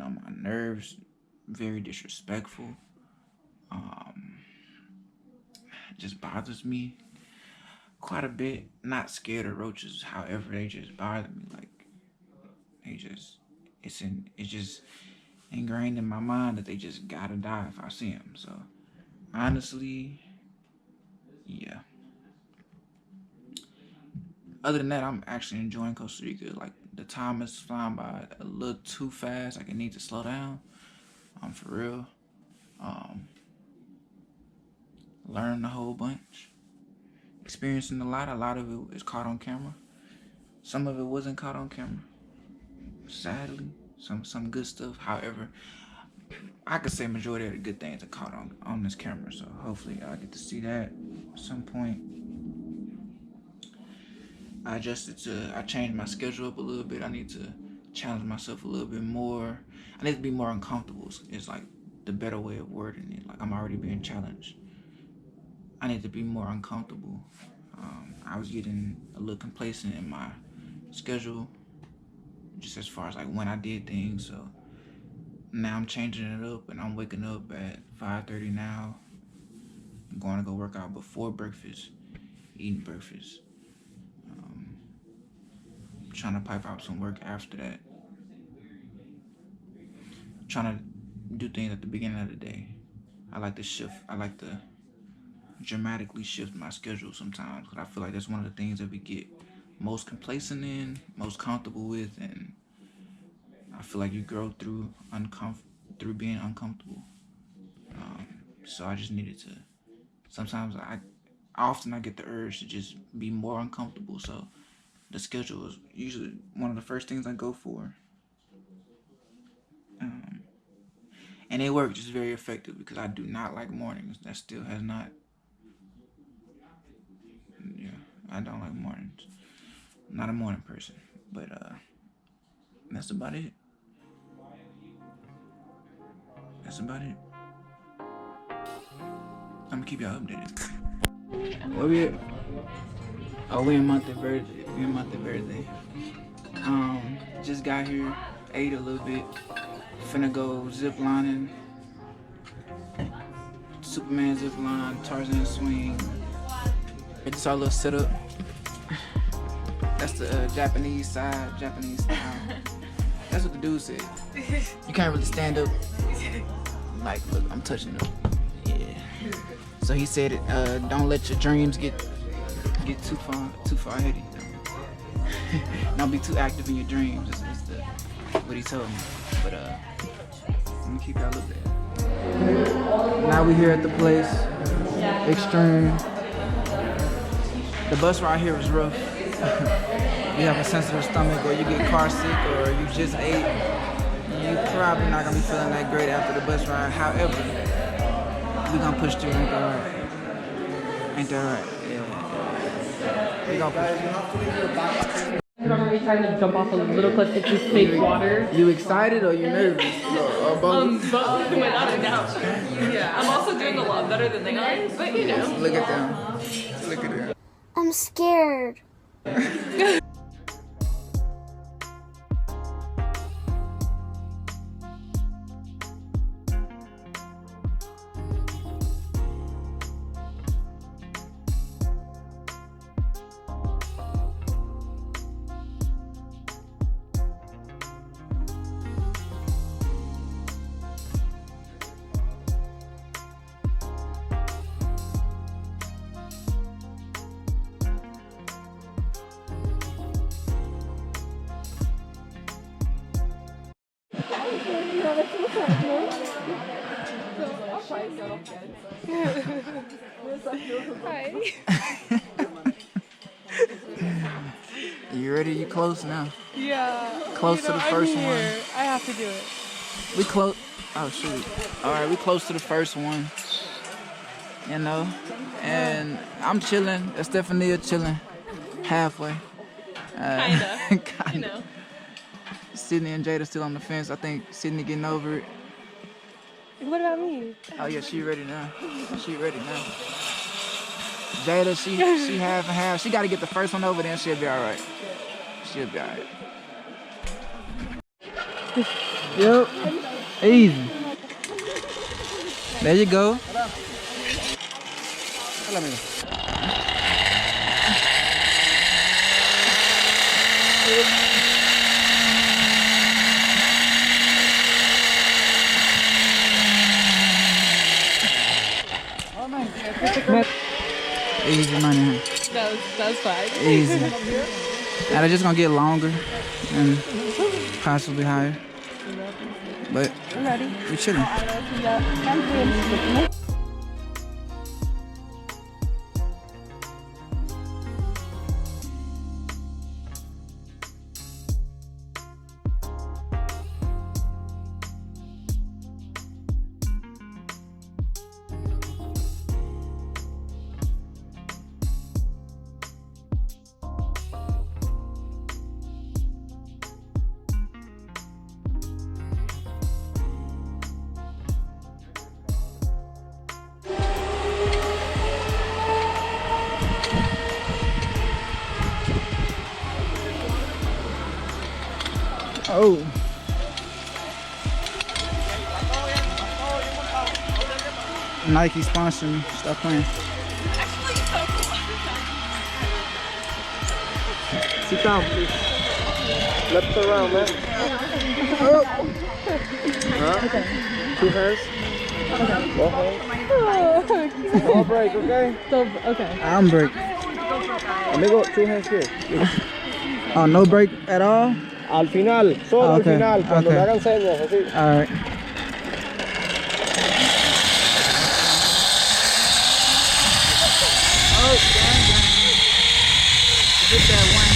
on my nerves, very disrespectful. Just bothers me quite a bit. Not scared of roaches, however, they just bother me. Like it's just ingrained in my mind that they just gotta die if I see them. So honestly, yeah. Other than that, I'm actually enjoying Costa Rica. Like the time is flying by a little too fast. Like it needs to slow down. For real. Learned a whole bunch. Experiencing a lot. A lot of it is caught on camera. Some of it wasn't caught on camera. Sadly, some good stuff. However, I could say majority of the good things are caught on this camera. So hopefully I get to see that at some point. I changed my schedule up a little bit. I need to challenge myself a little bit more. I need to be more uncomfortable. It's like the better way of wording it. Like I'm already being challenged. I need to be more uncomfortable. I was getting a little complacent in my schedule, just as far as like when I did things. So now I'm changing it up, and I'm waking up at 5:30 now. I'm going to go work out before breakfast, eating breakfast. Trying to pipe out some work after that. Trying to do things at the beginning of the day. I like to shift. I like to dramatically shift my schedule sometimes, because I feel like that's one of the things that we get most complacent in, most comfortable with, and I feel like you grow through being uncomfortable. So I just needed to. Sometimes often I get the urge to just be more uncomfortable. So the schedule is usually one of the first things I go for. And it works. It's very effective because I do not like mornings. That still has not. Yeah, I don't like mornings. I'm not a morning person, but that's about it. That's about it. I'm gonna keep y'all updated. Where we at? Oh, we in Monteverde. Just got here, ate a little bit. Finna go zip lining. Superman zip line, Tarzan swing. It's our little setup. That's the Japanese side, Japanese style. That's what the dude said. You can't really stand up. Like, look, I'm touching them. Yeah. So he said, don't let your dreams get too far ahead of you. Don't be too active in your dreams. Is what he told me. But let me keep y'all up there. Now we here at the place. Extreme. The bus ride here was rough. You have a sensitive stomach, or you get car sick, or you just ate, you probably not gonna be feeling that great after the bus ride. However, we gonna push through. Ain't that right? Ain't that right? Yeah. We gonna push through. I'm really trying to jump off a little cliff to just fake water. You excited or you nervous? Both? Both. Without a doubt. Yeah. I'm also doing a lot better than they are, but you know. Look at them. Look at them. I'm scared. Hi. You ready? You close now? Yeah. Close to the first one. I have to do it. We close. Oh shoot! All right, we close to the first one. You know, and I'm chilling. Estefania chilling, halfway. Kinda. Kinda. You know. Sydney and Jada still on the fence. I think Sydney getting over it. What about me? Oh yeah, she ready now. She ready now. Jada, she half and half. She got to get the first one over, then she'll be all right. She'll be all right. Yep. Easy. There you go. Easy money. That's fine. Easy. Now they're just gonna get longer and possibly higher. But we chilling. Oh. Nike sponsored me. Stop playing. Sit down, please. Left around, man. Okay. 2 hands. Okay. No break, okay? Okay. I'm break. Amigo, 2 hands here. Oh, no break at all? Al final, solo al final, cuando me hagan señas, así. Alright. Oh, dang. Get that one.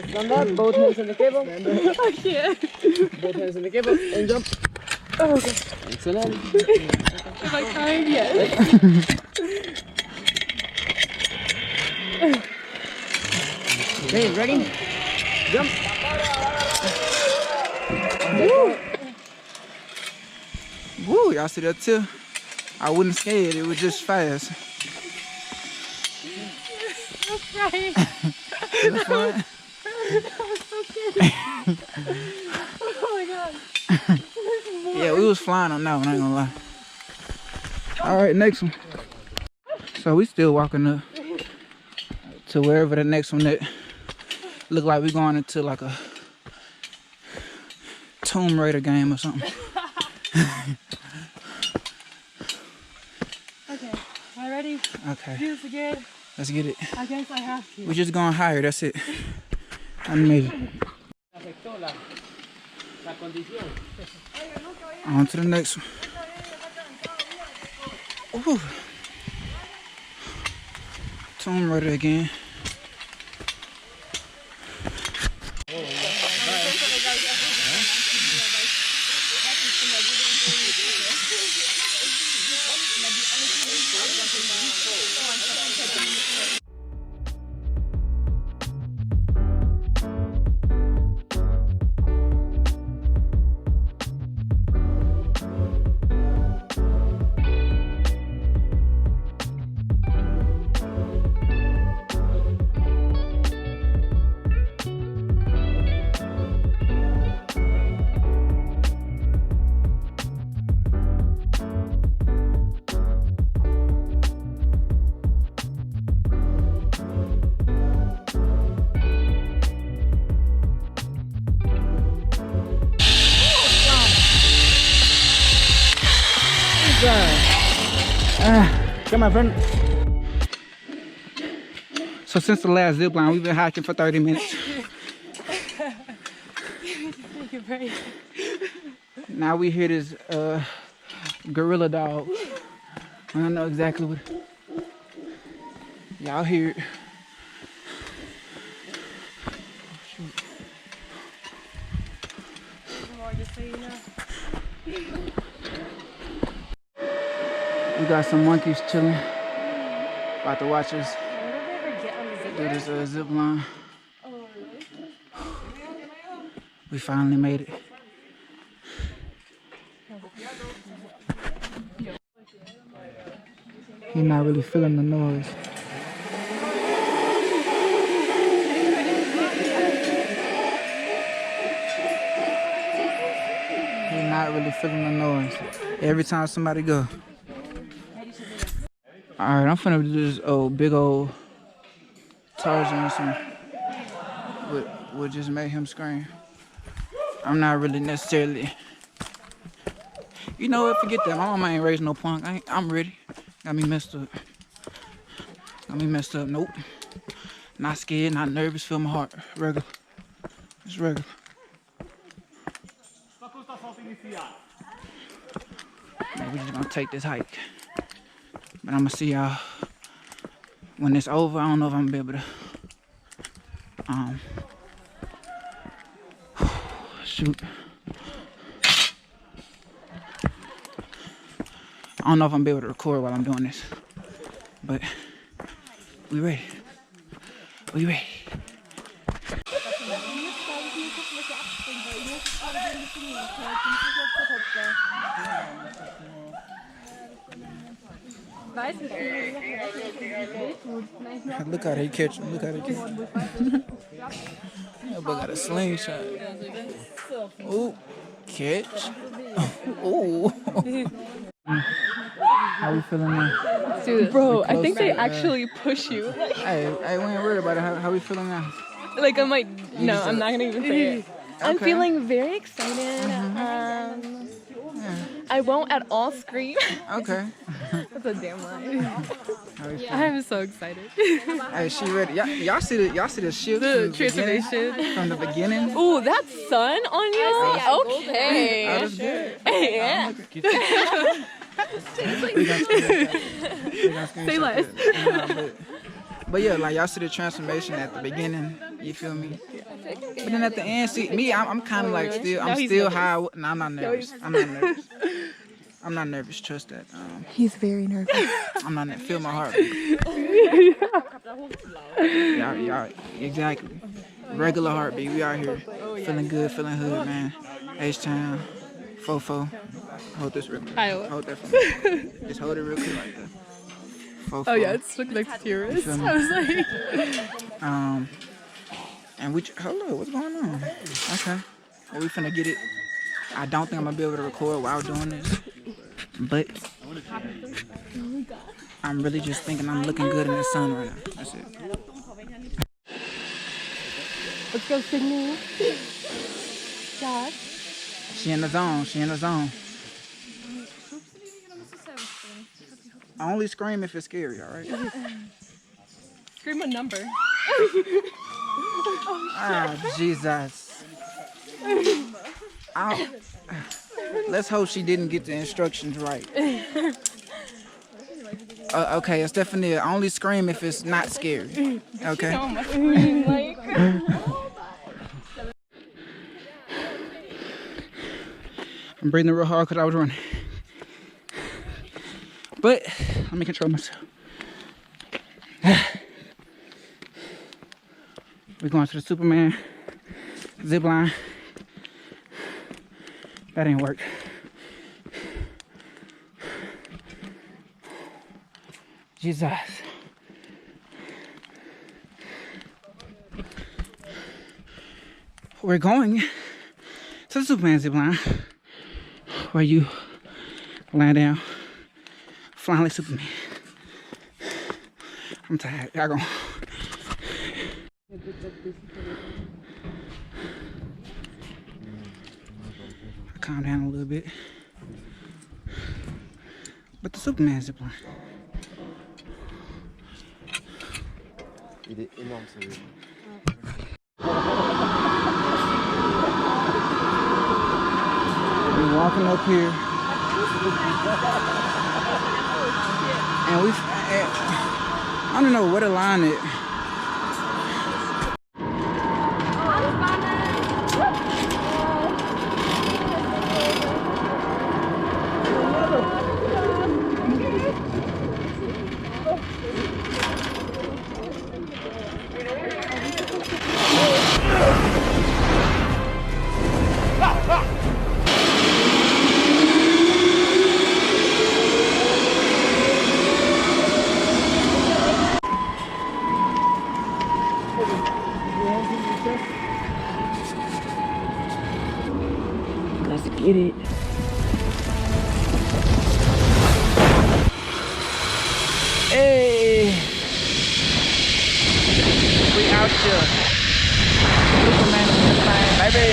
Stand up, both hands on the cable. I can't. Both hands on the cable and jump. Oh, okay. Excellent. Am I tired yet? Okay, ready? Jump. Woo! Woo, y'all see that too? I wasn't scared, it was just fast. I'm crying. It was fun. Oh my god. Yeah, we was flying on that one, I ain't gonna lie. Alright, next one. So we still walking up to wherever the next one that look like we going into like a Tomb Raider game or something. Okay, am I ready? Okay, Do this again? let's get it. I guess I have to. We're just going higher, that's it. Amazing. On to the next one. Ooh. Tomb Raider again. Come on, friend. So since the last zip line, we've been hiking for 30 minutes. Take a break. Now we hear this gorilla dog. I don't know exactly what. Y'all Y'all hear it. We got some monkeys chilling. About to watch us do this zip line. We finally made it. He's not really feeling the noise. He's not really feeling the noise. Every time somebody go. Alright, I'm finna do this big old Tarzan song. Would just make him scream. I'm not really necessarily. You know what? Forget that. My mama ain't raised no punk. I'm ready. Got me messed up. Nope. Not scared. Not nervous. Feel my heart. Regular. It's regular. We're just gonna take this hike. But I'm gonna see y'all when it's over. I don't know if I'm gonna be able to. Shoot. I don't know if I'm gonna be able to record while I'm doing this, but we ready. We ready. Look how they catch him. Look how they catch him. That boy got a slingshot. Ooh, catch. Ooh. How we feeling now? Dude, bro, I think they actually push you. Hey, we ain't worried about it. How we feeling now? Like, I'm like, no, I'm not gonna even say it. I'm Okay. feeling very excited. I won't at all scream. Okay. That's a damn lie. How we feeling? I'm so excited. Hey, she ready? Y'all see the shift The from beginning- transformation. from the beginning? Ooh, that sun on you? Okay. Oh, that's good. Yeah. We gonna Say less. But yeah, like y'all see the transformation at the beginning. You feel me? But then at the end, see me, I'm kind of like still, I'm still high. No, I'm not nervous. I'm not nervous. I'm not nervous. Trust that. He's very nervous. I'm not nervous. Feel my heart. Y'all, exactly. Regular heartbeat. We out here feeling good, feeling hood, man. H-Town, Fofo. Hold this real quick. Iowa. Hold that for me. Just hold it real quick like that. Fofo. Oh yeah, it's looking next to your wrist. feel me? I was like, And hold up, what's going on? Okay. Well, we finna get it. I don't think I'm gonna be able to record while doing this, but I'm really just thinking I'm looking good in the sun right now. That's it. let's go singing. Josh. She in the zone. She in the zone. I only scream if it's scary, all right? Scream a number. Ah, Jesus. Let's hope she didn't get the instructions right. Okay, Stephanie, I only scream if it's not scary. Okay? I'm breathing real hard because I was running. But let me control myself. We're going to the Superman zip line. That ain't work. Jesus. We're going to the Superman zip line where you lie down, flying like Superman. I'm tired. Y'all go. Calm down a little bit. But the Superman zip line. Il est énorme celui-là. We're walking up here. And I don't know where to line it. Let's get it. Hey, we out here. Superman in the plane, baby.